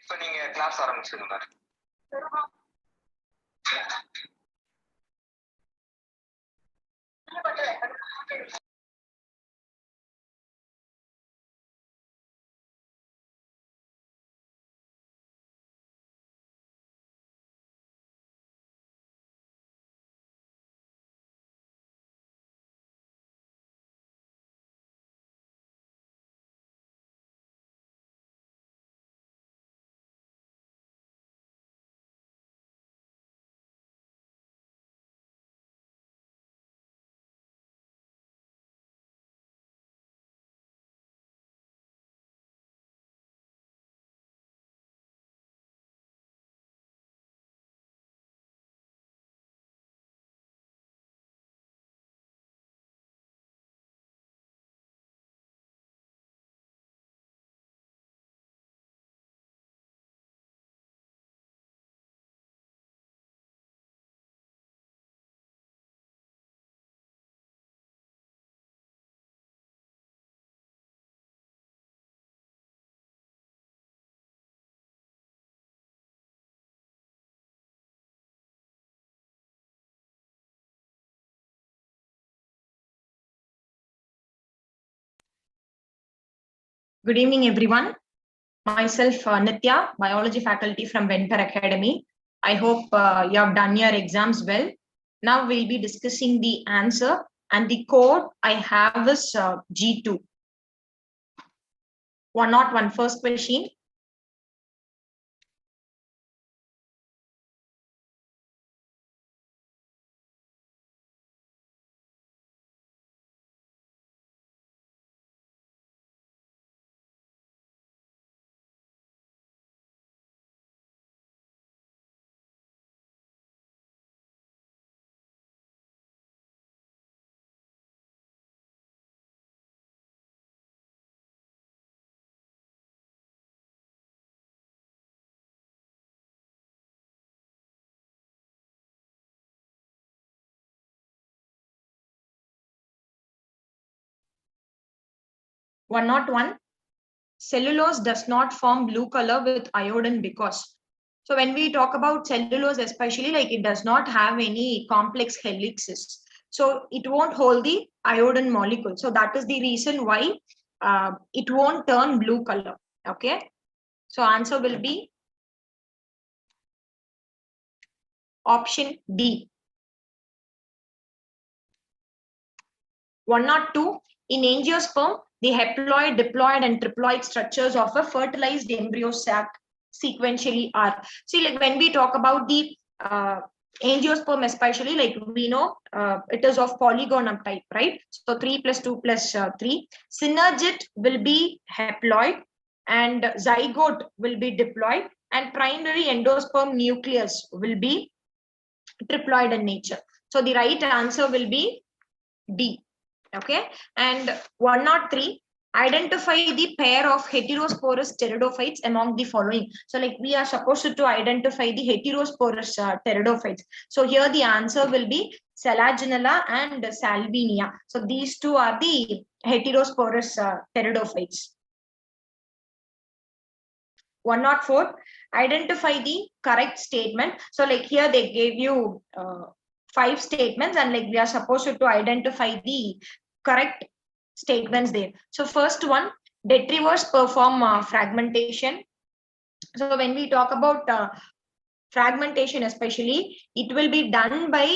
So நீங்க class ஆரம்பிச்சிருங்க. Good evening, everyone. Myself, Nitya, biology faculty from Venper Academy. I hope you have done your exams well. Now we'll be discussing the answer, and the code I have is G2. 101 first question. One not one. Cellulose does not form blue color with iodine because. So when we talk about cellulose, especially, like, it does not have any complex helices, so it won't hold the iodine molecule. So that is the reason why it won't turn blue color. Okay, so answer will be option D. 102. In angiosperm, the haploid, diploid, and triploid structures of a fertilized embryo sac sequentially are. See, like, when we talk about the angiosperm, especially, like, we know it is of polygonal type, right? So 3 plus 2 plus 3. Synergid will be haploid, and zygote will be diploid, and primary endosperm nucleus will be triploid in nature. So the right answer will be D. Okay, and 103. Identify the pair of heterosporous pteridophytes among the following. So, like, we are supposed to identify the heterosporous pteridophytes. So here the answer will be Selaginella and Salvinia. So these two are the heterosporous pteridophytes. 104. Identify the correct statement. So, like, here they gave you 5 statements, and, like, we are supposed to identify the correct statements there. So first one, detritivores perform fragmentation. So when we talk about fragmentation, especially, it will be done by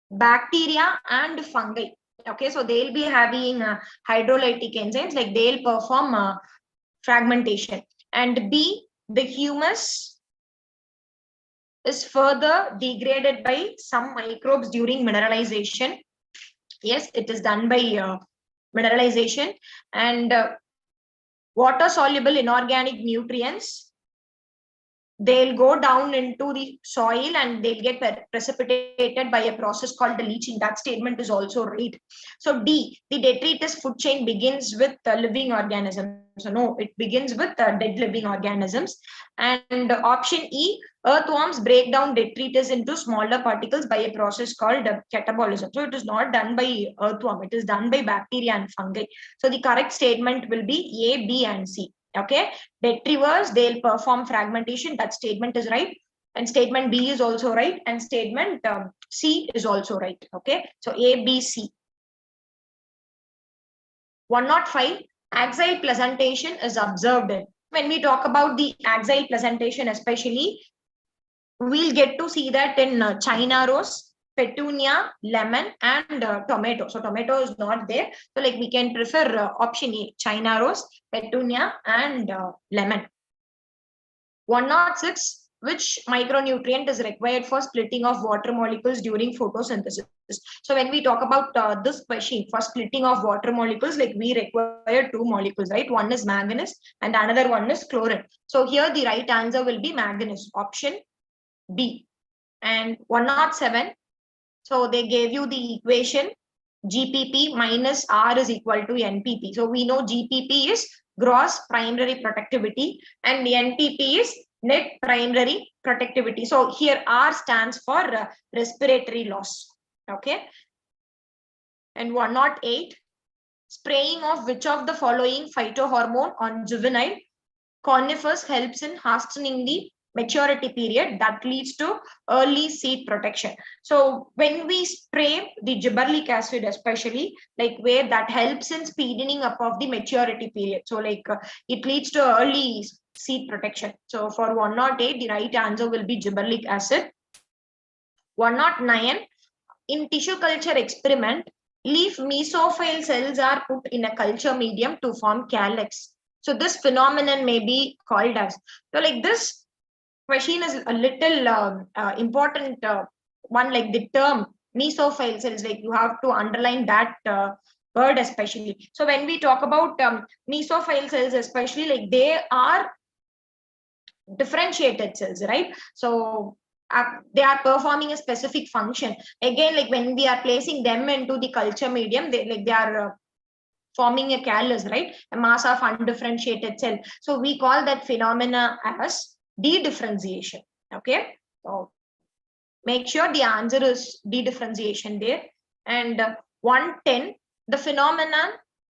bacteria and fungi. Okay, so they'll be having hydrolytic enzymes, like, they'll perform fragmentation. And B, the humus is further degraded by some microbes during mineralization. Yes, it is done by mineralization. And water soluble inorganic nutrients, they'll go down into the soil and they'll get precipitated by a process called the leaching. That statement is also right. So D, the detritus food chain begins with living organisms. So no, it begins with dead living organisms. And option E, earthworms break down detritus into smaller particles by a process called catabolism. So it is not done by earthworm, it is done by bacteria and fungi. So the correct statement will be A, B, and C. Okay, detrivers, they'll perform fragmentation. That statement is right. And statement B is also right. And statement C is also right. Okay, so A, B, C. 105, axial presentation is observed in. When we talk about the axial presentation, especially, we'll get to see that in China rose, petunia, lemon, and tomato. So tomato is not there. So like we can prefer option A, China rose, petunia, and lemon. 106, which micronutrient is required for splitting of water molecules during photosynthesis? So when we talk about this question for splitting of water molecules, like we require two molecules, right? One is manganese and another one is chlorine. So here the right answer will be manganese, option B. And 107, so they gave you the equation GPP minus R is equal to NPP. So we know GPP is gross primary productivity and NPP is net primary productivity. So here R stands for respiratory loss. Okay. And 108, spraying of which of the following phytohormone on juvenile conifers helps in hastening the maturity period that leads to early seed protection. So when we spray the gibberellic acid, especially like where that helps in speeding up of the maturity period. So like it leads to early seed protection. So for 108, the right answer will be gibberellic acid. 109, in tissue culture experiment, leaf mesophile cells are put in a culture medium to form calyx. So this phenomenon may be called as, so like this question is a little important one, like the term mesophile cells, like you have to underline that word especially. So when we talk about mesophile cells, especially, like they are differentiated cells, right? So they are performing a specific function. Again, like when we are placing them into the culture medium, they are forming a callus, right? A mass of undifferentiated cell. So we call that phenomena as dedifferentiation. Okay, so make sure the answer is dedifferentiation there. And 110, the phenomenon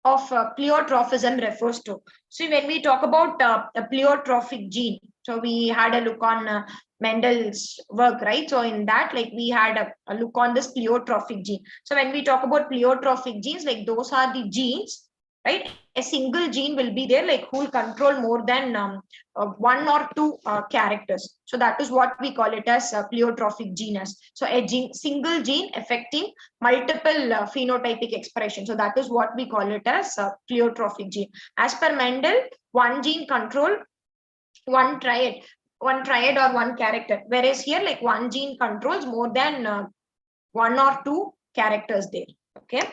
of pleiotrophism refers to. See, when we talk about a pleiotrophic gene, so we had a look on Mendel's work, right? So in that, like we had a look on this pleiotrophic gene. So when we talk about pleiotrophic genes, like those are the genes, right? A single gene will be there, like who will control more than one or two characters. So that is what we call it as pleiotrophic genus. So a single gene affecting multiple phenotypic expression. So that is what we call it as pleiotrophic gene. As per Mendel, one gene control one triad or one character, whereas here like one gene controls more than one or two characters there. Okay.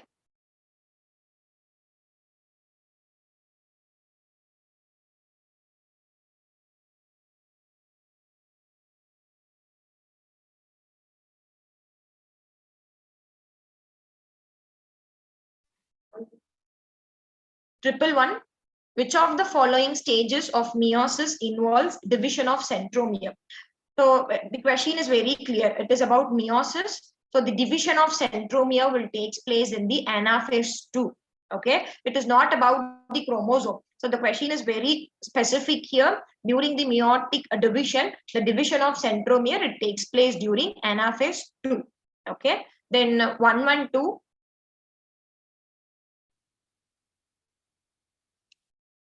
Triple one, which of the following stages of meiosis involves division of centromere? So the question is very clear. It is about meiosis. So the division of centromere will take place in the anaphase 2. Okay, it is not about the chromosome. So the question is very specific here. During the meiotic division, the division of centromere, it takes place during anaphase 2. Okay, then 112.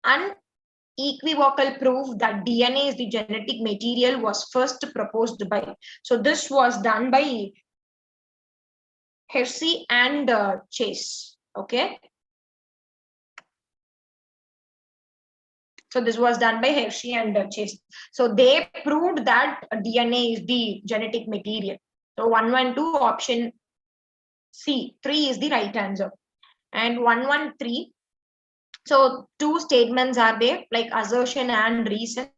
Unequivocal proof that DNA is the genetic material was first proposed by. So this was done by Hershey and Chase. Okay. So this was done by Hershey and Chase. So they proved that DNA is the genetic material. So 112, option C, 3 is the right answer. And 113, so two statements are there, like assertion and reason.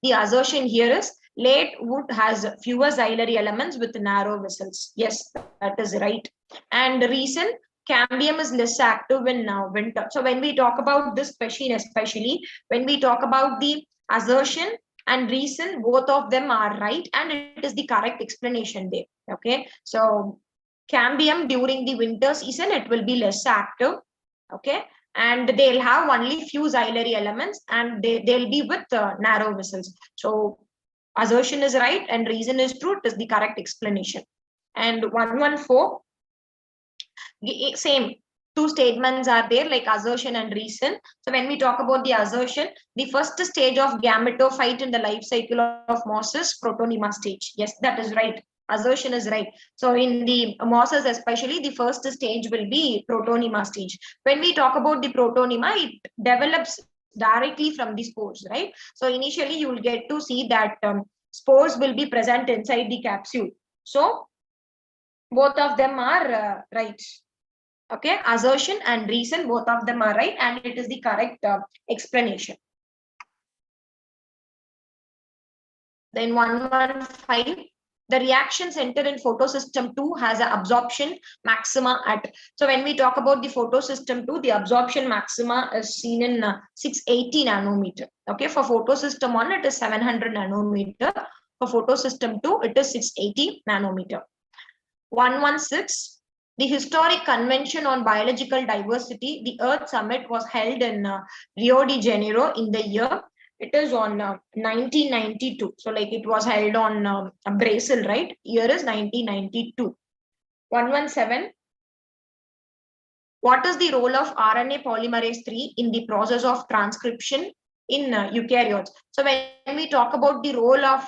The assertion here is late wood has fewer xylary elements with narrow vessels. Yes, that is right. And reason, cambium is less active in winter. So when we talk about this question, especially when we talk about the assertion and reason, both of them are right, and it is the correct explanation there. Okay, so cambium during the winter season, it will be less active. Okay, and they'll have only few xylary elements, and they'll be with narrow vessels. So assertion is right and reason is true. It is the correct explanation. And 114, same. Two statements are there, like assertion and reason. So when we talk about the assertion, the first stage of gametophyte in the life cycle of moss is protonema stage. Yes, that is right. Assertion is right. So in the mosses especially, the first stage will be protonema stage. When we talk about the protonema, it develops directly from the spores, right? So initially you will get to see that spores will be present inside the capsule. So both of them are right. Okay, assertion and reason, both of them are right, and it is the correct explanation. Then 115, the reaction center in photosystem 2 has an absorption maxima at. So when we talk about the photosystem 2, the absorption maxima is seen in 680 nanometer. Okay, for photosystem 1, it is 700 nanometer. For photosystem 2, it is 680 nanometer. 116, the historic convention on biological diversity, the Earth Summit, was held in Rio de Janeiro in the year. It is on 1992. So like it was held on Brazil, right? Year is 1992. 117. What is the role of RNA polymerase 3 in the process of transcription in eukaryotes? So when we talk about the role of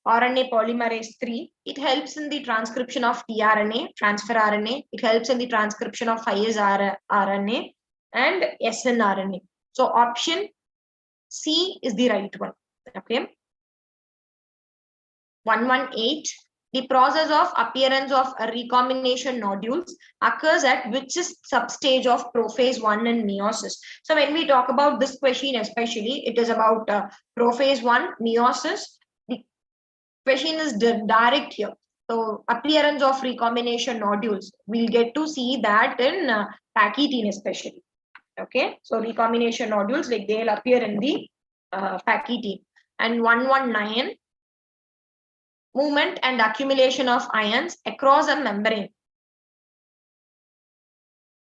RNA polymerase 3, it helps in the transcription of tRNA, transfer RNA. It helps in the transcription of 5' RNA and snRNA. So option C is the right one. Okay. 118. The process of appearance of recombination nodules occurs at which substage of prophase 1 in meiosis. So when we talk about this question especially, it is about prophase 1 meiosis. The question is direct here. So appearance of recombination nodules, we'll get to see that in pachytene especially. Okay, so recombination nodules, like they'll appear in the pachytene. And 119, movement and accumulation of ions across a membrane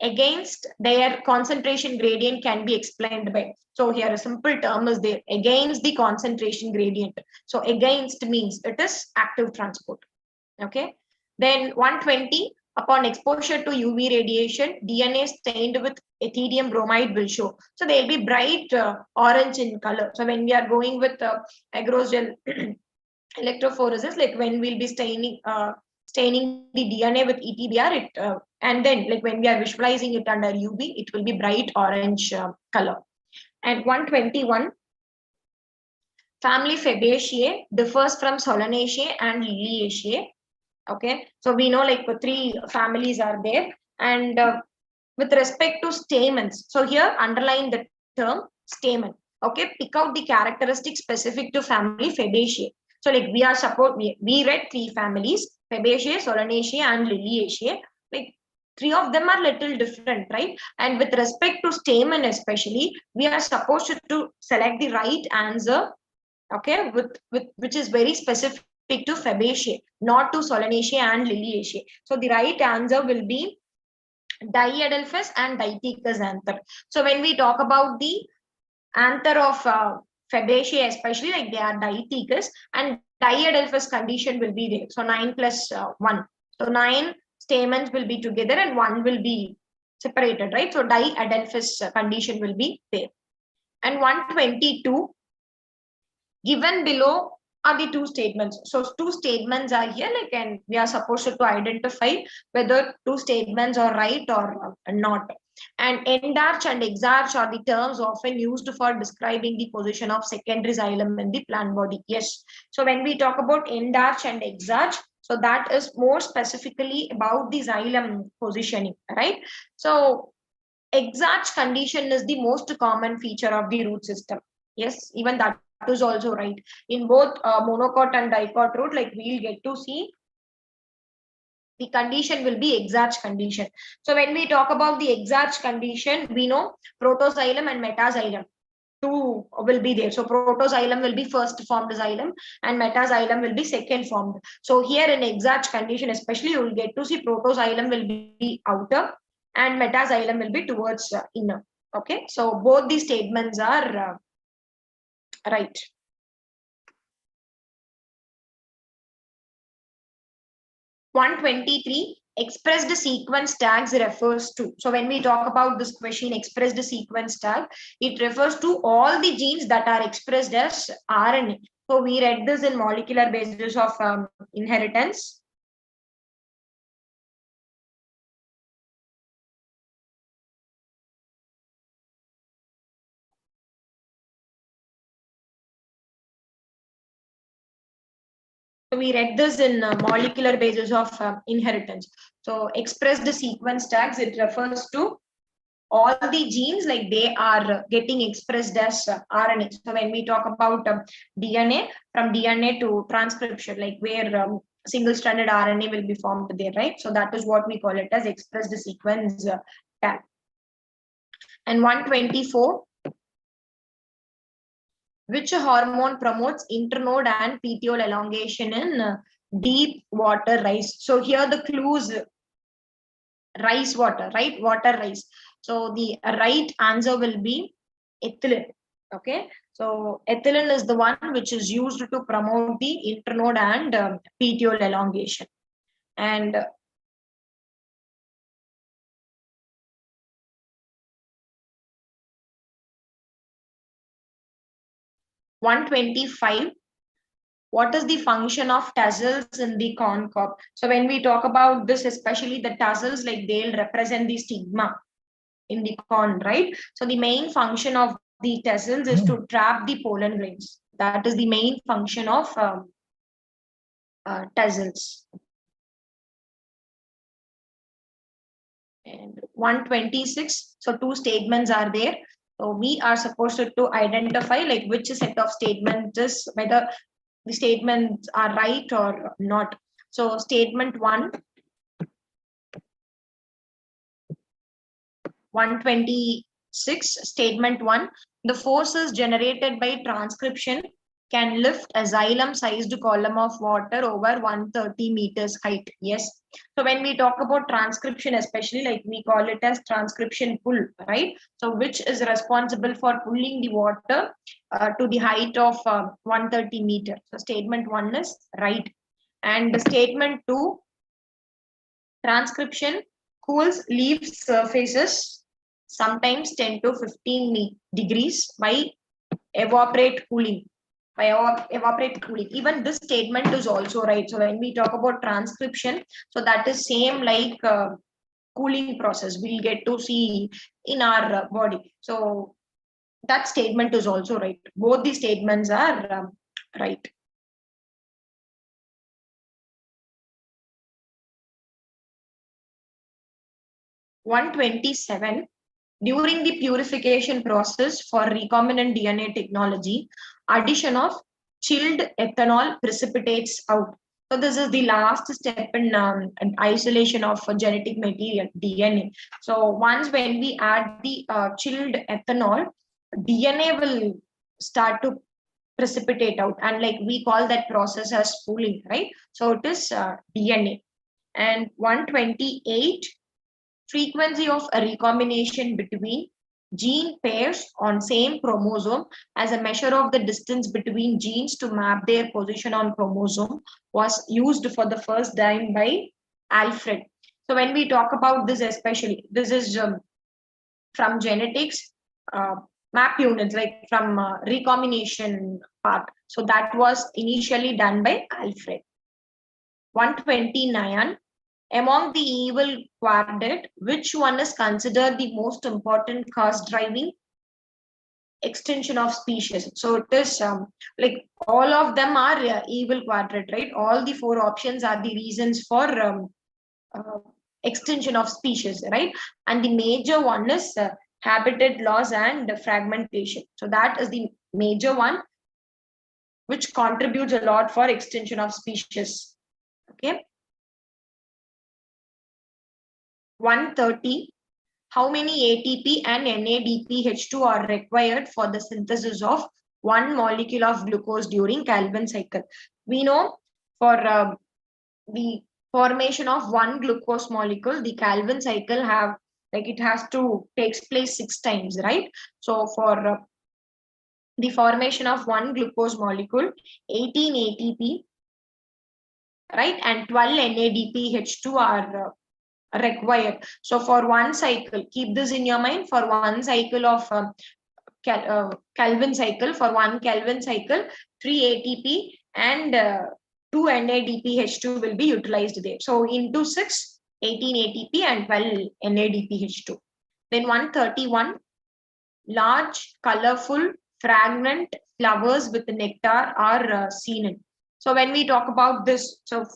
against their concentration gradient can be explained by. So here a simple term is there, against the concentration gradient. So against means it is active transport. Okay. Then 120, upon exposure to UV radiation, DNA stained with ethidium bromide will show. So they'll be bright orange in color. So when we are going with agrosgel electrophoresis, like when we'll be staining the DNA with ETBR, and then like when we are visualizing it under UV, it will be bright orange color. And 121, family Fabaceae differs from Solanaceae and Liliaceae. Okay, so we know like 3 families are there, and with respect to stamens, so here underline the term stamen. Okay, pick out the characteristics specific to family Fabaceae. So like we are we read 3 families, Fabaceae, Solanaceae and Liliaceae. Like 3 of them are little different, right? And with respect to stamen especially, we are supposed to select the right answer, okay, with which is very specific to Fabaceae, not to Solanaceae and Liliaceae. So the right answer will be Diadelphus and Dithecus anther. So when we talk about the anther of Fabaceae especially, like they are Dithecus, and Diadelphus condition will be there. So 9 plus 1. So 9 stamens will be together and 1 will be separated, right? So Diadelphus condition will be there. And 122, given below are the 2 statements. So 2 statements are here, like, and we are supposed to identify whether 2 statements are right or not. And endarch and exarch are the terms often used for describing the position of secondary xylem in the plant body. Yes. So when we talk about endarch and exarch, so that is more specifically about the xylem positioning, right? So exarch condition is the most common feature of the root system. Yes, even that is also right. In both monocot and dicot root, like we'll get to see the condition will be exarch condition. So when we talk about the exarch condition, we know protoxylem and metaxylem 2 will be there. So protoxylem will be first formed xylem and metaxylem will be second formed. So here in exarch condition especially, you will get to see protoxylem will be outer and metaxylem will be towards inner. Okay, so both these statements are right. One 23 expressed sequence tags refers to. So when we talk about this question, expressed sequence tag, it refers to all the genes that are expressed as RNA. So we read this in molecular basis of inheritance. So we read this in molecular basis of inheritance. So expressed sequence tags, it refers to all the genes like they are getting expressed as RNA. So when we talk about DNA, from DNA to transcription, like where single-stranded RNA will be formed there, right? So that is what we call it as expressed sequence tag. And 124, which hormone promotes internode and petiole elongation in deep water rice? So here the clues, rice water, right? Water rice. So the right answer will be ethylene. Okay, so ethylene is the one which is used to promote the internode and petiole elongation. And 125, what is the function of tassels in the corn cob? So when we talk about this, especially the tassels, like they'll represent the stigma in the corn, right? So the main function of the tassels is to trap the pollen grains. That is the main function of tassels. And 126, so two statements are there. So we are supposed to identify like which set of statements is, whether the statements are right or not. So statement 126, statement 1, the forces generated by transcription can lift a xylem-sized column of water over 130 meters height. Yes. So when we talk about transcription, especially like we call it as transcription pull, right? So which is responsible for pulling the water to the height of 130 meters. So statement 1 is right. And the statement 2, transcription cools leaf surfaces sometimes 10 to 15 degrees by evaporate cooling. Evaporate cooling. Even this statement is also right. So when we talk about transcription, so that is same like cooling process we'll get to see in our body. So that statement is also right. Both the statements are right. One 127. During the purification process for recombinant DNA technology, addition of chilled ethanol precipitates out. So this is the last step in isolation of genetic material, DNA. So once when we add the chilled ethanol, DNA will start to precipitate out, and like we call that process as pooling, right? So it is DNA. And 128, frequency of a recombination between gene pairs on same chromosome as a measure of the distance between genes to map their position on chromosome was used for the first time by Alfred. So when we talk about this, especially this is from genetics, map units, like from recombination part. So that was initially done by Alfred. 129, among the evil quadrant, which one is considered the most important cause driving extension of species? So it is like all of them are evil quadrant, right? All the four options are the reasons for extension of species, right? And the major one is habitat loss and fragmentation. So that is the major one which contributes a lot for extension of species. Okay. 130, how many ATP and NADPH2 are required for the synthesis of one molecule of glucose during Calvin cycle? We know for the formation of one glucose molecule, the Calvin cycle have like it has to takes place 6 times, right? So for the formation of one glucose molecule, 18 ATP, right, and 12 NADPH2 are required. So for one cycle, keep this in your mind, for one cycle of Kelvin cycle, for one Kelvin cycle, 3 ATP and 2 NADPH2 will be utilized there. So into 6, 18 ATP and 12 NADPH2. Then 131, large, colorful, fragrant flowers with nectar are seen in. So when we talk about this, so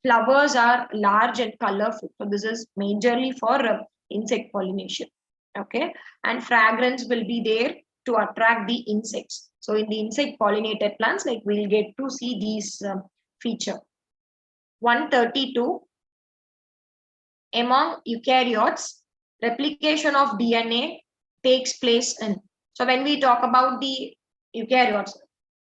flowers are large and colorful. So this is majorly for insect pollination. Okay, and fragrance will be there to attract the insects. So in the insect pollinated plants, like we'll get to see these feature. 132, among eukaryotes, replication of DNA takes place in. So when we talk about the eukaryotes,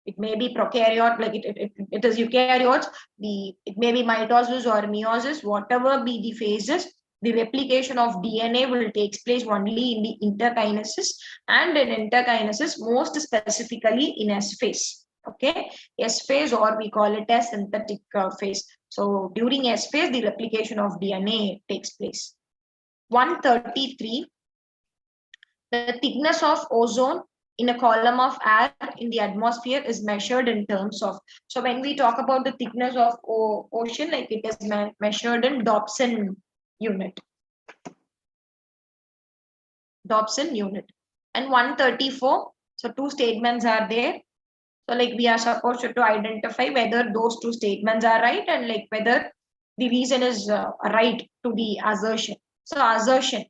it may be prokaryote, like it is eukaryotes, it may be mitosis or meiosis, whatever be the phases, the replication of DNA will take place only in the interkinesis, and in interkinesis most specifically in S phase. Okay, S phase, or we call it as synthetic phase. So during S phase, the replication of DNA takes place. 133, the thickness of ozone in a column of air in the atmosphere is measured in terms of. So when we talk about the thickness of ocean, like it is measured in Dobson unit. Dobson unit. And 134, so two statements are there. So like we are supposed to identify whether those two statements are right and like whether the reason is right to the assertion. So assertion,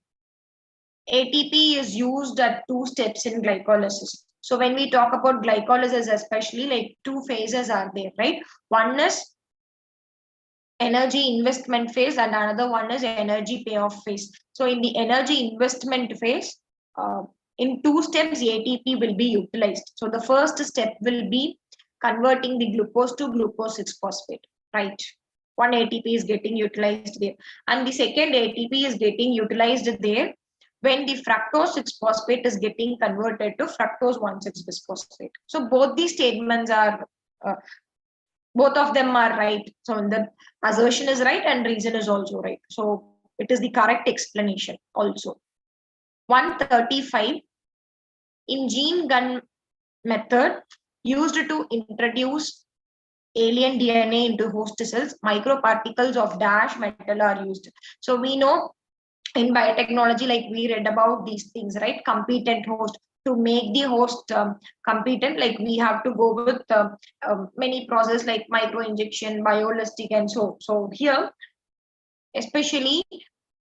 ATP is used at 2 steps in glycolysis. So when we talk about glycolysis, especially, like 2 phases are there, right? One is energy investment phase and another one is energy payoff phase. So in the energy investment phase, in 2 steps, ATP will be utilized. So the first step will be converting the glucose to glucose 6-phosphate, right? One ATP is getting utilized there. And the second ATP is getting utilized there when the fructose 6-phosphate is getting converted to fructose 1,6-bisphosphate. So both these statements are, both of them are right. So the assertion is right and reason is also right. So it is the correct explanation also. 135, in gene gun method used to introduce alien DNA into host cells, microparticles of dash metal are used. So we know in biotechnology, like we read about these things, right? Competent host. To make the host competent, like we have to go with many processes like microinjection, bioelastic, and so here, especially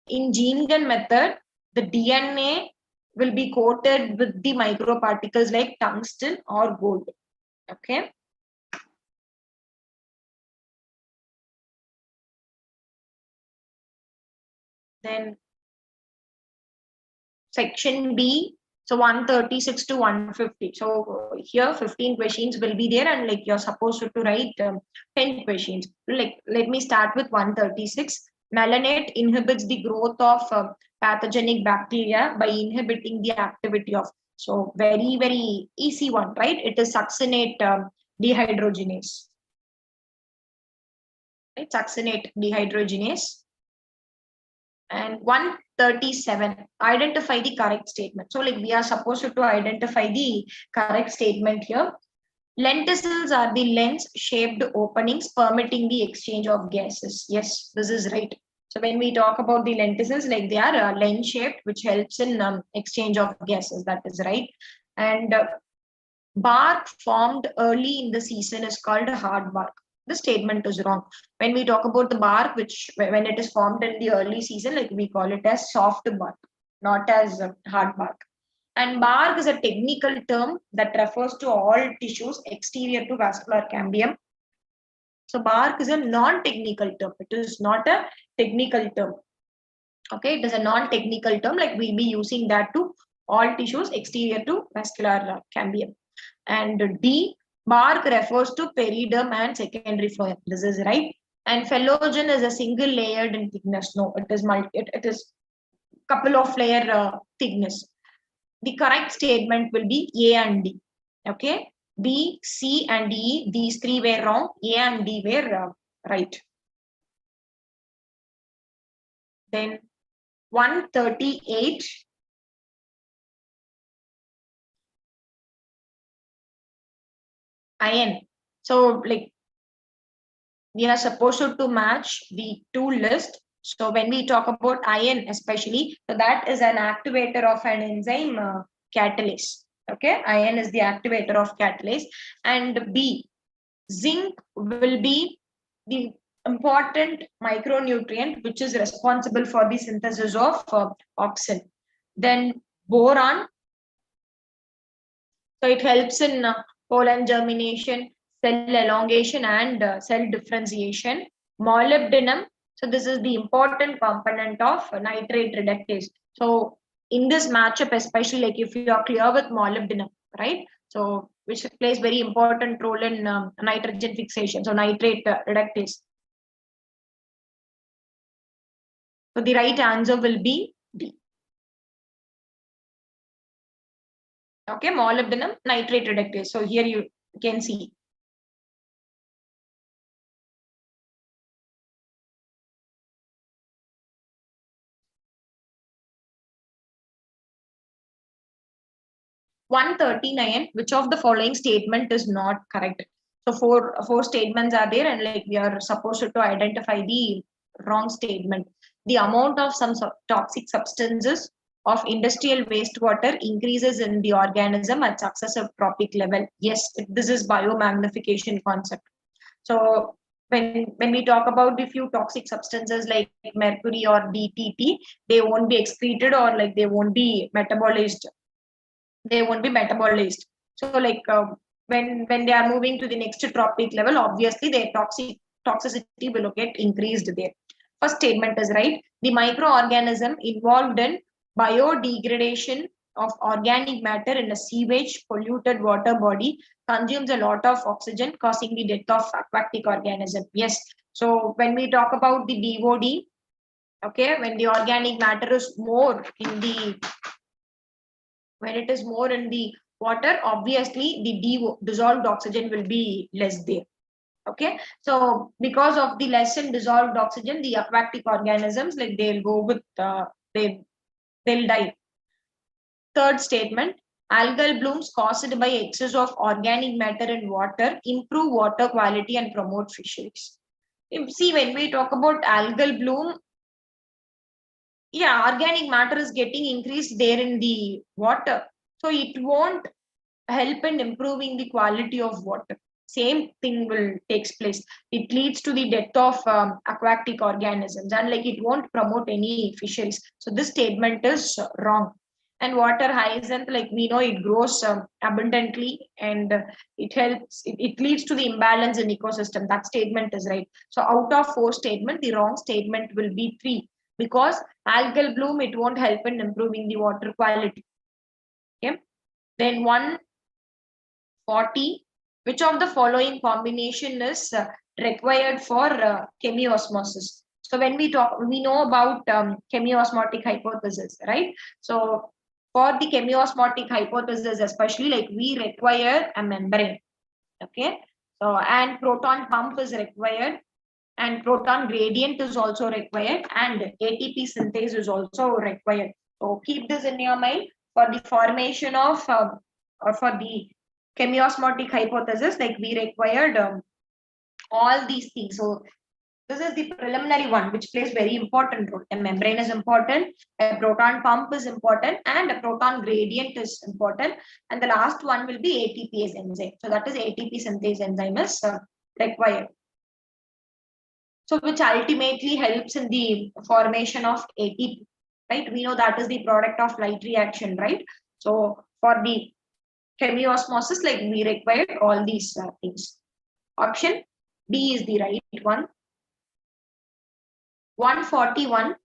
in gene gun method, the DNA will be coated with the microparticles like tungsten or gold. Okay. Then section B, so 136 to 150. So here 15 questions will be there and like you're supposed to write 10 questions. Like let me start with 136. Melanate inhibits the growth of pathogenic bacteria by inhibiting the activity of. So very easy one, right? It is succinate dehydrogenase. Right? Succinate dehydrogenase. And 137, identify the correct statement. So like we are supposed to identify the correct statement here. Lenticels are the lens shaped openings permitting the exchange of gases. Yes, this is right. So when we talk about the lenticels, like they are lens shaped, which helps in exchange of gases. That is right. And bark formed early in the season is called hard bark. The statement is wrong. When we talk about the bark, which when it is formed in the early season, like we call it as soft bark, not as hard bark. And bark is a technical term that refers to all tissues exterior to vascular cambium. So bark is a non-technical term. It is not a technical term. Okay, it is a non-technical term, like we'll be using that to all tissues exterior to vascular cambium. And D, bark refers to periderm and secondary phloem. This is right. And phellogen is a single layered in thickness. No, it is couple of layer thickness. The correct statement will be A and D. Okay, B, C, and E, these three were wrong. A and D were right. Then 138. Iron. So like we are supposed to match the two lists. So when we talk about iron especially, so that is an activator of an enzyme catalase. Okay, iron is the activator of catalase. And B, zinc will be the important micronutrient which is responsible for the synthesis of oxygen. Then boron, so it helps in pollen germination, cell elongation, and cell differentiation. Molybdenum, so this is the important component of nitrate reductase. So in this matchup, especially like if you are clear with molybdenum, right? So which plays very important role in nitrogen fixation. So nitrate reductase. So the right answer will be D. Okay, molybdenum nitrate reductase. So here you can see. (139), which of the following statement is not correct? So four statements are there, and like we are supposed to identify the wrong statement. The amount of some toxic substances of industrial wastewater increases in the organism at successive trophic level. Yes, this is biomagnification concept. So when we talk about the few toxic substances like mercury or DDT, they won't be excreted or like they won't be metabolized. They won't be metabolized. So like when they are moving to the next trophic level, obviously their toxicity will get increased there. First statement is right. The microorganism involved in biodegradation of organic matter in a sewage polluted water body consumes a lot of oxygen, causing the death of aquatic organism. Yes. So when we talk about the BOD, okay, when the organic matter is more in the when it is more in the water, obviously the dissolved oxygen will be less there. Okay, so because of the less in dissolved oxygen, the aquatic organisms like they'll go with they'll die. Third statement, algal blooms caused by excess of organic matter in water improve water quality and promote fisheries. See, when we talk about algal bloom, yeah, organic matter is getting increased there in the water, so it won't help in improving the quality of water. Same thing will takes place. It leads to the death of aquatic organisms, and like it won't promote any fisheries. So this statement is wrong. And water hyacinth, like we know, it grows abundantly, and it helps. It leads to the imbalance in ecosystem. That statement is right. So out of four statements, the wrong statement will be 3, because algal bloom, it won't help in improving the water quality. Okay. Then 140, which of the following combination is required for chemiosmosis? So when we talk, we know about chemiosmotic hypothesis, right? So for the chemiosmotic hypothesis, especially, like we require a membrane. Okay. So and proton pump is required, and proton gradient is also required, and ATP synthase is also required. So keep this in your mind for the formation of or for the chemiosmotic hypothesis, like we required all these things. So this is the preliminary one, which plays very important role. A membrane is important, a proton pump is important, and a proton gradient is important. And the last one will be ATPase enzyme. So that is ATP synthase enzyme is required. So which ultimately helps in the formation of ATP, right? We know that is the product of light reaction, right? So for the chemiosmosis, like we require all these things. Option D is the right one. 141.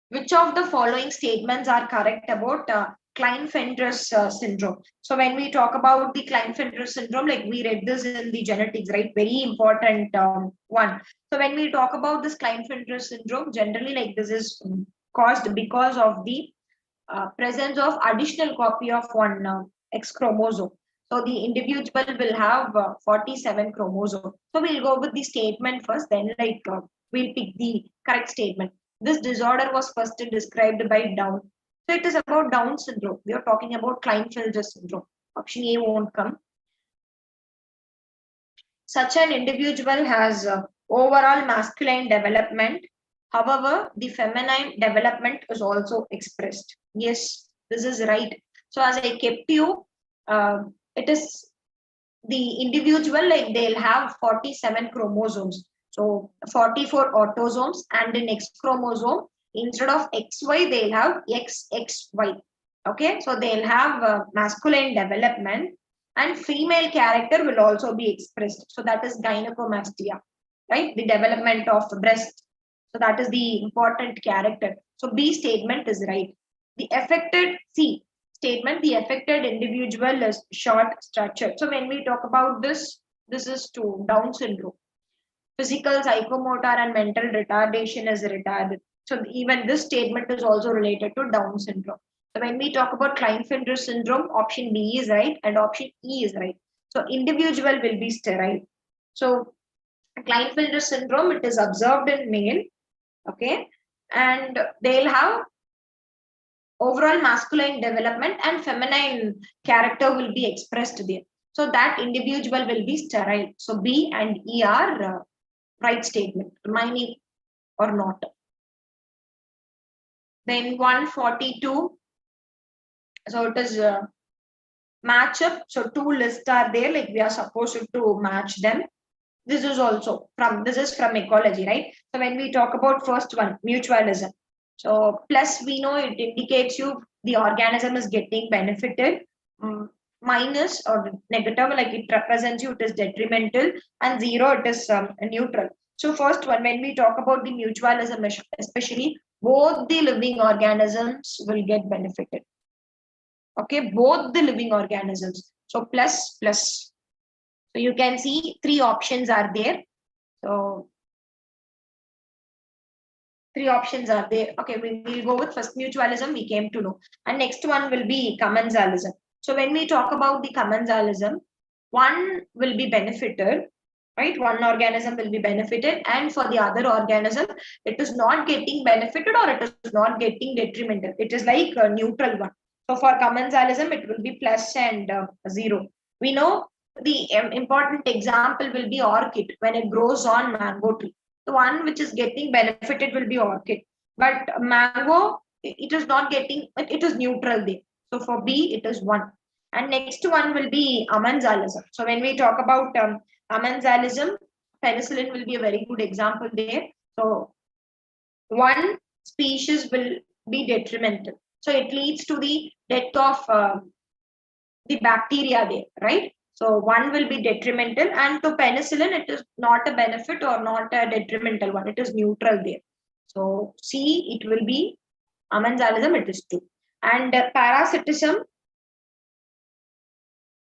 Which of the following statements are correct about Klinefelter syndrome. So when we talk about the Klinefelter syndrome, like we read this in the genetics, right? Very important one. So when we talk about this Klinefelter syndrome, generally like this is caused because of the presence of additional copy of one X chromosome. So the individual will have 47 chromosomes. So we'll go with the statement first, then we'll pick the correct statement. This disorder was first described by Down. So it is about Down syndrome. We are talking about Klinefelter syndrome. Option A won't come. Such an individual has overall masculine development. However, the feminine development is also expressed. Yes, this is right. So as I kept you, it is the individual, like they'll have 47 chromosomes. So 44 autosomes, and in X chromosome, instead of XY, they'll have XXY. Okay, so they'll have masculine development, and female character will also be expressed. So that is gynecomastia, right? The development of breast. So that is the important character. So B statement is right. The affected C statement, the affected individual is short stature. So when we talk about this, this is to Down syndrome. Physical, psychomotor, and mental retardation is retarded. So even this statement is also related to Down syndrome. So when we talk about Klinefelter syndrome, option B is right and option E is right. So individual will be sterile. So Klinefelter syndrome, it is observed in male, okay, and they'll have overall masculine development and feminine character will be expressed there. So that individual will be sterile. So B and E are right statement, remaining or not. Then 142. So it is match up. So two lists are there, like we are supposed to match them. This is also from ecology, right? So when we talk about first one, mutualism. So plus we know it indicates you the organism is getting benefited. Minus or negative, like it represents you, it is detrimental, and zero, it is neutral. So first one, when we talk about the mutualism, especially both the living organisms will get benefited. Okay, both the living organisms. So plus. So you can see three options are there. So three options are there. Okay, we will go with first mutualism, we came to know. And next one will be commensalism. So when we talk about the commensalism, one will be benefited, right? One organism will be benefited, and for the other organism, it is not getting benefited or it is not getting detrimental. It is like a neutral one. So for commensalism, it will be plus and zero. We know the important example will be orchid when it grows on mango tree. The one which is getting benefited will be orchid, but mango, it is not getting, it is neutral there. So for B, it is 1. And next one will be commensalism. So when we talk about commensalism, penicillin will be a very good example there. So one species will be detrimental. So it leads to the death of the bacteria there, right? So one will be detrimental, and to penicillin, it is not a benefit or not a detrimental one. It is neutral there. So C, it will be commensalism, it is 2. And parasitism,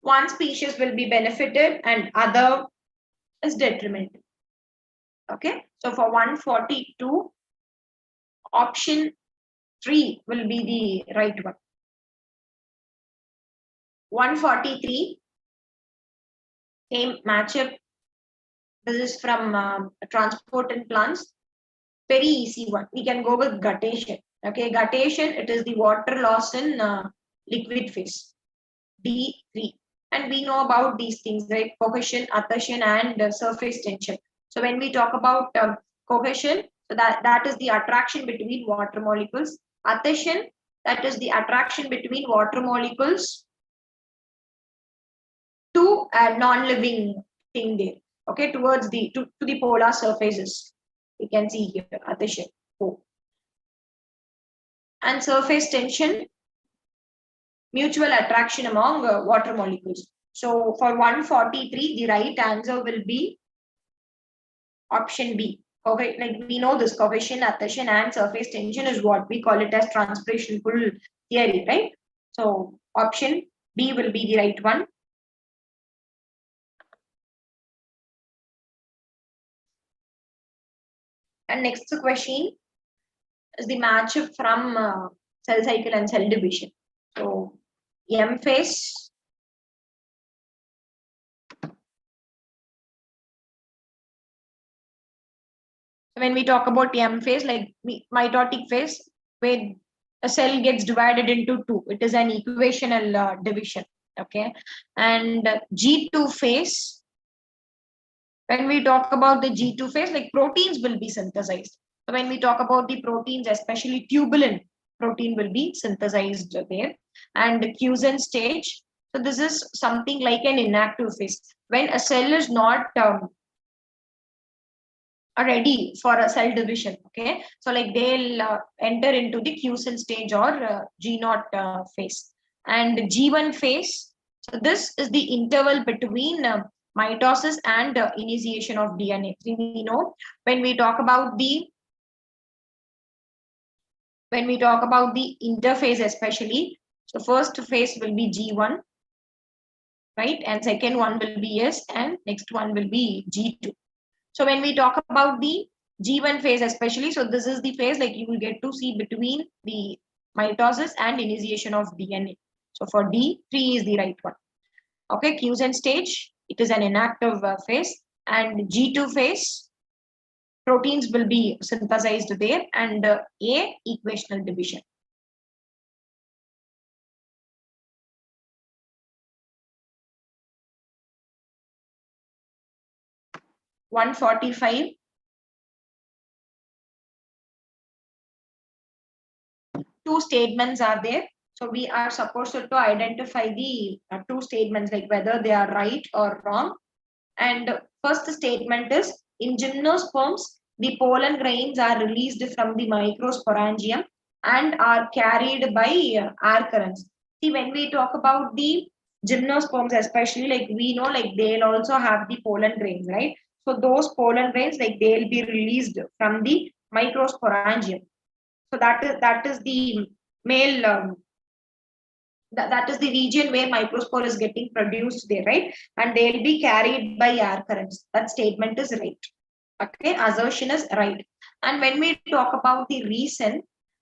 one species will be benefited and other is detrimental. Okay, so for 142, option 3 will be the right one. 143, same matchup. This is from transport and plants. Very easy one. We can go with guttation. Okay, guttation, it is the water loss in liquid phase. D3. And we know about these things, right? Cohesion, adhesion, and surface tension. So when we talk about cohesion, so that is the attraction between water molecules. Adhesion, that is the attraction between water molecules to a non-living thing there. Okay, towards the to the polar surfaces. We can see here adhesion. And surface tension, mutual attraction among water molecules. So for 143, the right answer will be option B. Okay, like we know this cohesion, adhesion, and surface tension is what we call it as transpiration pull theory, right? So option B will be the right one. And next question is the matchup from cell cycle and cell division. So M phase, when we talk about M phase, like mitotic phase, where a cell gets divided into two, it is an equational division. Okay, and G2 phase, when we talk about the G2 phase, like proteins will be synthesized. So when we talk about the proteins, especially tubulin protein will be synthesized there. And the Quiescent stage, so this is something like an inactive phase. When a cell is not ready for a cell division, okay, so like they'll enter into the Quiescent stage or G0 phase. And G1 phase, so this is the interval between mitosis and initiation of DNA. We know when we talk about the interphase, especially, so first phase will be G1, right, and second one will be S, and next one will be G2. So when we talk about the G1 phase especially, so this is the phase like you will get to see between the mitosis and initiation of DNA. So for D, 3 is the right one. Okay, Quiescent stage, it is an inactive phase, and G2 phase, proteins will be synthesized there, and A, equational division. (145). Two statements are there. So we are supposed to identify the two statements, like whether they are right or wrong. And first statement is, in gymnosperms, the pollen grains are released from the microsporangium and are carried by air currents. See, when we talk about the gymnosperms, especially, like we know, like they'll also have the pollen grains, right? So those pollen grains, like they'll be released from the microsporangium. So that is the male that is the region where microspore is getting produced there, right? And they'll be carried by air currents. That statement is right. Okay, assertion is right. And when we talk about the reason,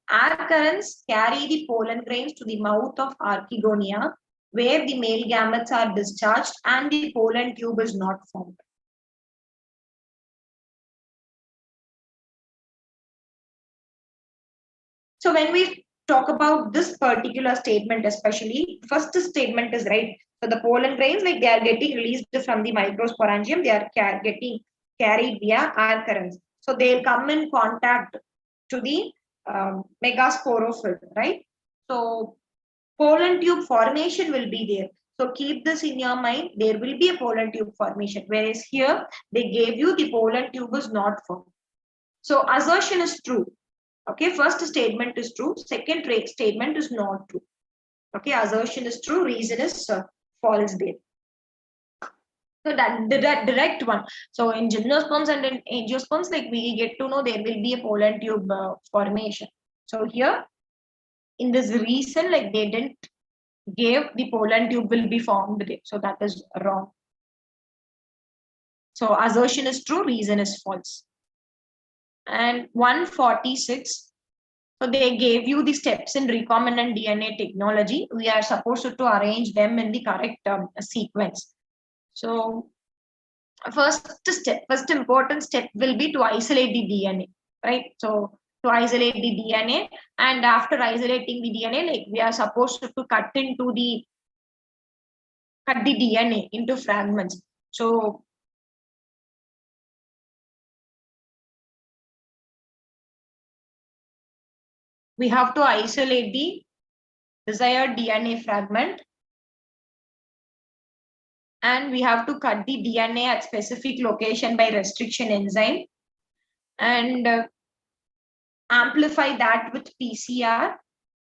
air currents carry the pollen grains to the mouth of archegonia, where the male gametes are discharged and the pollen tube is not formed. So when we talk about this particular statement, especially, first statement is right. So the pollen grains, like they are getting released from the microsporangium, they are getting carried via air currents. So they'll come in contact to the megasporophyll, right? So pollen tube formation will be there. So keep this in your mind. There will be a pollen tube formation, whereas here they gave you the pollen tube is not formed. So assertion is true. Okay, first statement is true, second statement is not true. Okay, assertion is true, reason is false there. So that direct one. So in gymnosperms and in angiosperms, like we get to know there will be a pollen tube formation. So here in this reason, like they didn't give the pollen tube will be formed there. So that is wrong. So assertion is true, reason is false. And 146. So they gave you the steps in recombinant DNA technology. We are supposed to arrange them in the correct sequence. So first important step will be to isolate the DNA, right? So to isolate the DNA, and after isolating the DNA, like we are supposed to cut the DNA into fragments. So we have to isolate the desired DNA fragment, and we have to cut the DNA at specific location by restriction enzyme, and amplify that with PCR,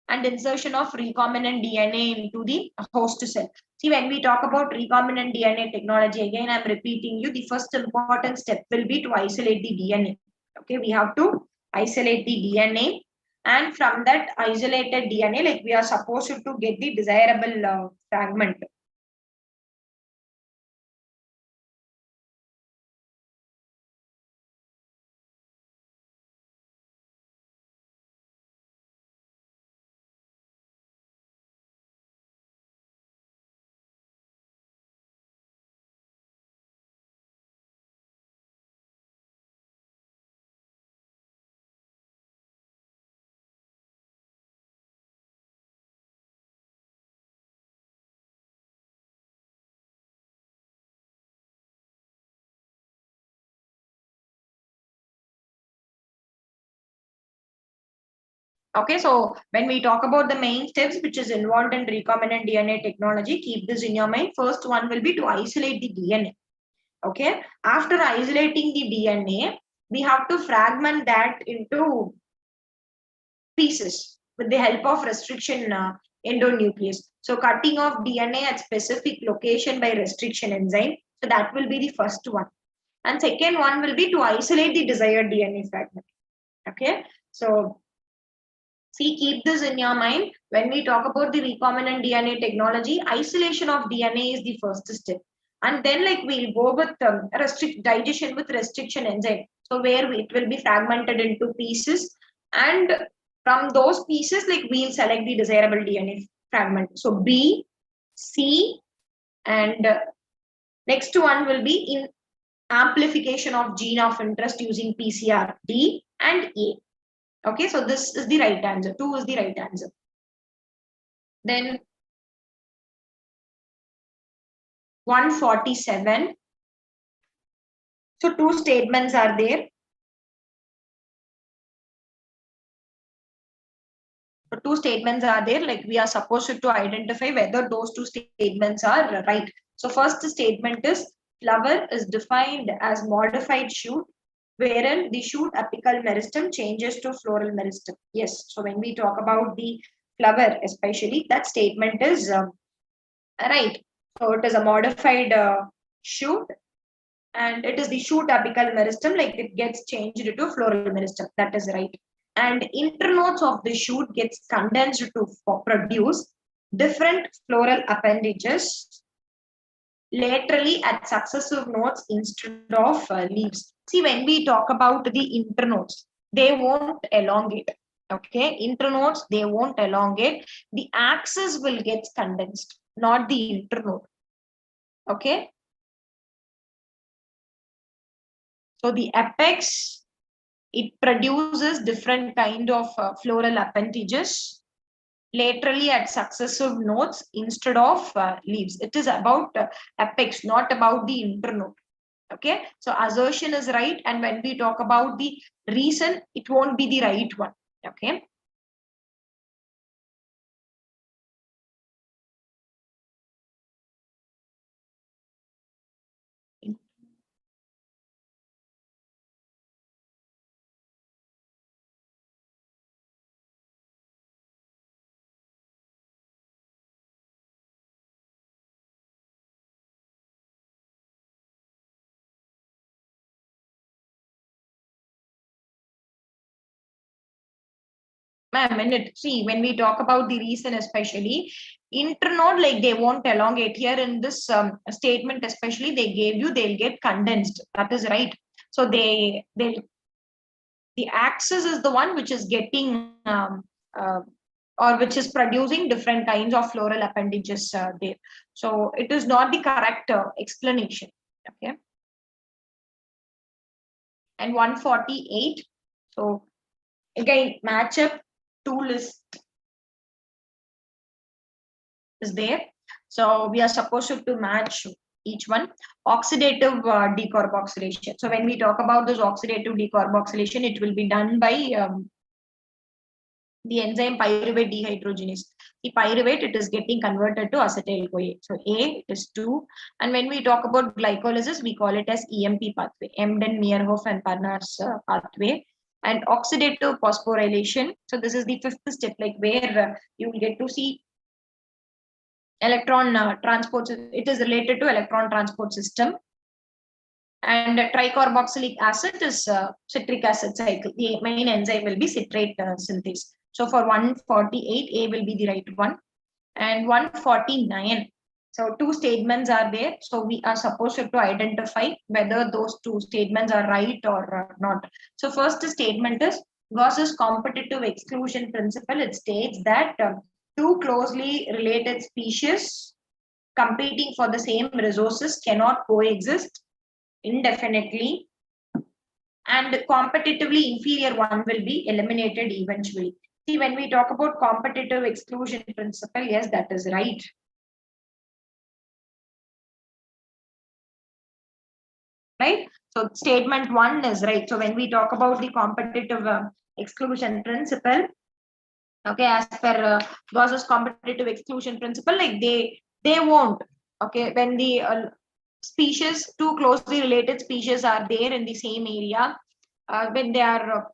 and insertion of recombinant DNA into the host cell. See, when we talk about recombinant DNA technology, again, I'm repeating you, the first important step will be to isolate the DNA. Okay, we have to isolate the DNA, And from that isolated DNA, like we are supposed to get the desirable fragment. Okay, so when we talk about the main steps which is involved in recombinant DNA technology, keep this in your mind. First one will be to isolate the DNA. Okay, after isolating the DNA, we have to fragment that into pieces with the help of restriction endonuclease. So cutting off DNA at specific location by restriction enzyme. So that will be the first one. And second one will be to isolate the desired DNA fragment. Okay, so see, keep this in your mind. When we talk about the recombinant DNA technology, isolation of DNA is the first step. And then like we'll go with restrict digestion with restriction enzyme. So where it will be fragmented into pieces. And from those pieces, like we'll select the desirable DNA fragment. So B, C, and next one will be in amplification of gene of interest using PCR, D and A. Okay, so this is the right answer. 2 is the right answer. Then 147. So 2 statements are there. So 2 statements are there. Like we are supposed to identify whether those 2 statements are right. So first statement is flower is defined as modified shoot, wherein the shoot apical meristem changes to floral meristem. Yes. So when we talk about the flower, especially that statement is right. So it is a modified shoot, and it is the shoot apical meristem, like it gets changed to floral meristem. That is right. And internodes of the shoot gets condensed to produce different floral appendages laterally at successive nodes instead of leaves. See, when we talk about the internodes, they won't elongate. Okay, internodes, they won't elongate. The axis will get condensed, not the internode. Okay, so the apex, it produces different kind of floral appendages laterally at successive nodes instead of leaves. It is about apex, not about the internode. Okay, so assertion is right, and when we talk about the reason, it won't be the right one. Okay. Ma'am, see, when we talk about the reason, especially internode, like they won't elongate here in this statement, especially they gave you, they'll get condensed. That is right. So they the axis is the one which is getting or which is producing different kinds of floral appendages there. So it is not the correct explanation. Okay. And 148. So again, matchup tool is there. So we are supposed to match each one. Oxidative decarboxylation. So when we talk about this oxidative decarboxylation, it will be done by the enzyme pyruvate dehydrogenase. The pyruvate, it is getting converted to acetyl-CoA. So A is 2. And when we talk about glycolysis, we call it as EMP pathway, Emden, Meyerhof, and Parnar's pathway. And oxidative phosphorylation. So this is the 5th step, like where you will get to see electron transport. It is related to electron transport system. And tricarboxylic acid is citric acid cycle. The main enzyme will be citrate synthase. So for 148, A will be the right one. And 149. So two statements are there. So we are supposed to identify whether those two statements are right or not. So first statement is Gauss's competitive exclusion principle. It states that two closely related species competing for the same resources cannot coexist indefinitely, and competitively inferior one will be eliminated eventually. See, when we talk about competitive exclusion principle, yes, that is right. Right? So statement 1 is right. So when we talk about the competitive exclusion principle, okay, as per Gauss's competitive exclusion principle, like they won't, okay, when the species, two closely related species are there in the same area, when they are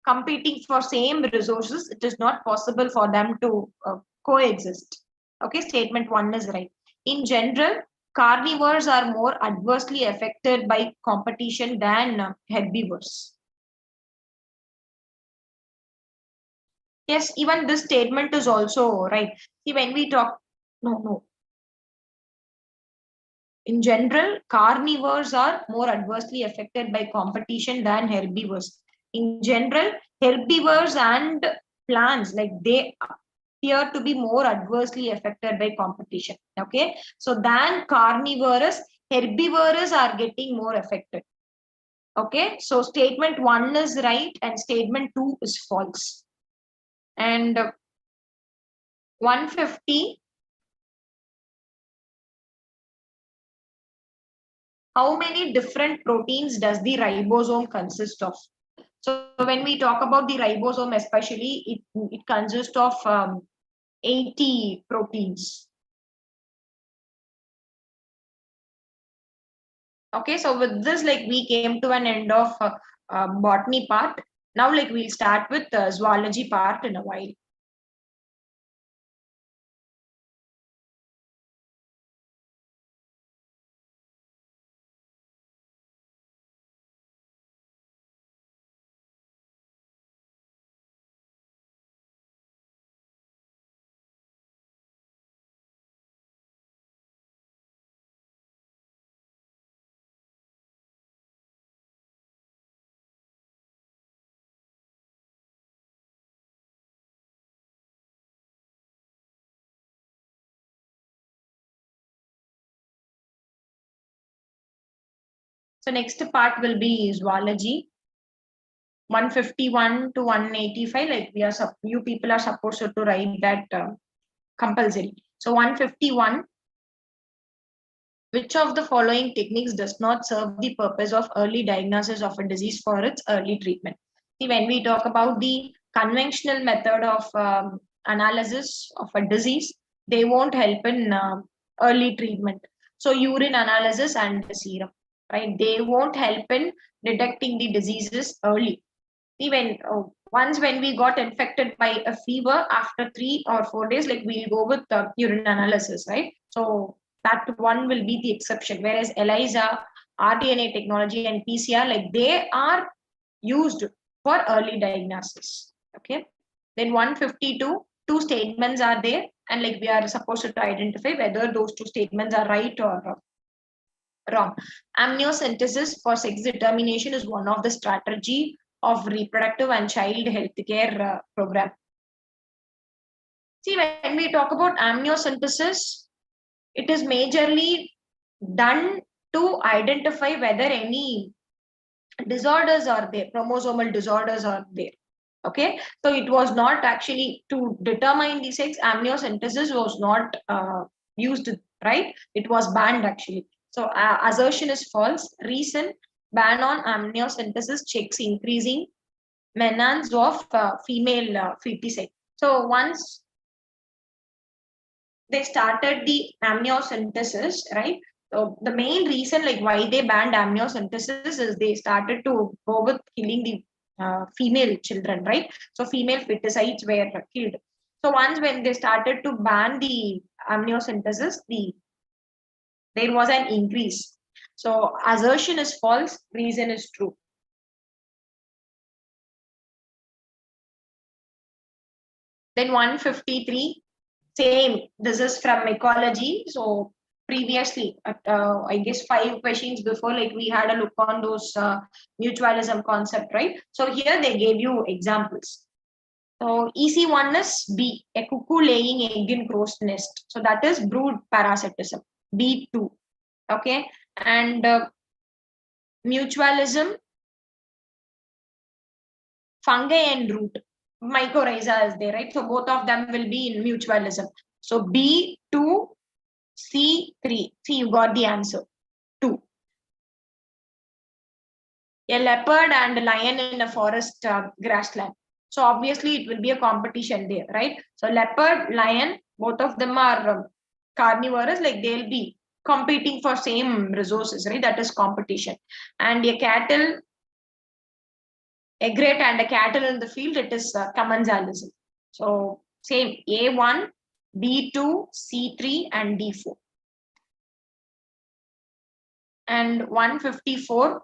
competing for same resources, it is not possible for them to coexist. Okay, statement 1 is right. In general, carnivores are more adversely affected by competition than herbivores. Yes, even this statement is also right. See, when we talk, no. In general, carnivores are more adversely affected by competition than herbivores. In general, herbivores and plants, like they appear to be more adversely affected by competition. Okay, so than carnivores, herbivores are getting more affected. Okay, so statement 1 is right and statement 2 is false. And 150, how many different proteins does the ribosome consist of? So when we talk about the ribosome, especially, it consists of 80 proteins. Okay, so with this, like we came to an end of botany part. Now, like we'll start with the zoology part in a while. So next part will be zoology. 151 to 185, like you people are supposed to write that compulsory. So 151, which of the following techniques does not serve the purpose of early diagnosis of a disease for its early treatment? See, when we talk about the conventional method of analysis of a disease, they won't help in early treatment. So urine analysis and serum, right? They won't help in detecting the diseases early. Even once when we got infected by a fever, after 3 or 4 days, like we'll go with the urine analysis, right? So that one will be the exception. Whereas ELISA, rDNA technology, and PCR, like they are used for early diagnosis. Okay. Then 152, two statements are there, and like we are supposed to identify whether those two statements are right or wrong. Amniocentesis for sex determination is one of the strategy of reproductive and child healthcare program. See, when we talk about amniocentesis, it is majorly done to identify whether any disorders are there, chromosomal disorders are there. Okay, so it was not actually to determine the sex. Amniocentesis was not used, right? It was banned actually. So assertion is false. Reason: ban on amniocentesis checks increasing menace of female feticide. So once they started the amniocentesis, right? So the main reason like why they banned amniocentesis is they started to go with killing the female children, right? So female feticides were killed. So once when they started to ban the amniocentesis, there was an increase. So assertion is false, reason is true. Then 153, same. This is from ecology. So previously, I guess 5 questions before, like we had a look on those mutualism concept, right? So here they gave you examples. So EC1 is B, a cuckoo laying egg in crow's nest. So that is brood parasitism. B2. Okay. And mutualism, fungi and root. Mycorrhiza is there, right? So both of them will be in mutualism. So B2, C3. See, you got the answer. 2. A leopard and a lion in a forest grassland. So obviously it will be a competition there, right? So leopard, lion, both of them are carnivorous, like they'll be competing for same resources, right? That is competition. And a cattle, a great and a cattle in the field, it is commensalism. So same A1, B2, C3 and D4. And 154.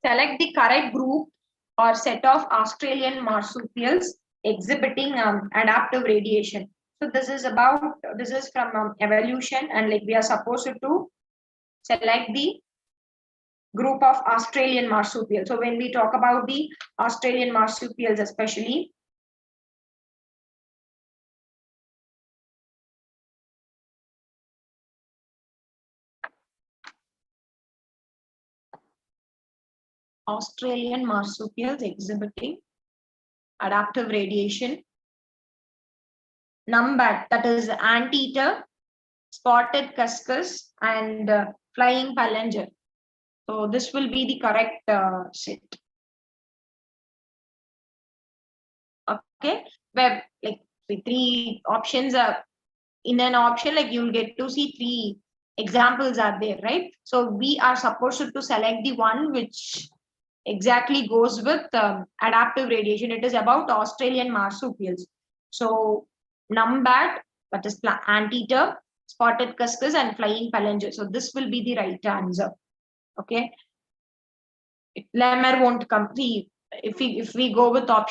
Select the correct group or set of Australian marsupials exhibiting adaptive radiation. So this is from evolution, and like we are supposed to select the group of Australian marsupials. So when we talk about the Australian marsupials, especially, Australian marsupials exhibiting adaptive radiation. Numbat, that is anteater, spotted cuscus, and flying palanger. So this will be the correct set. Okay, where like the 3 options are in an option, like you'll get to see 3 examples are there, right? So we are supposed to select the one which exactly goes with adaptive radiation. It is about Australian marsupials. So numbat, that is anteater, spotted cuscus, and flying palanger. So this will be the right answer. Okay, lemur won't come. See, if we go with option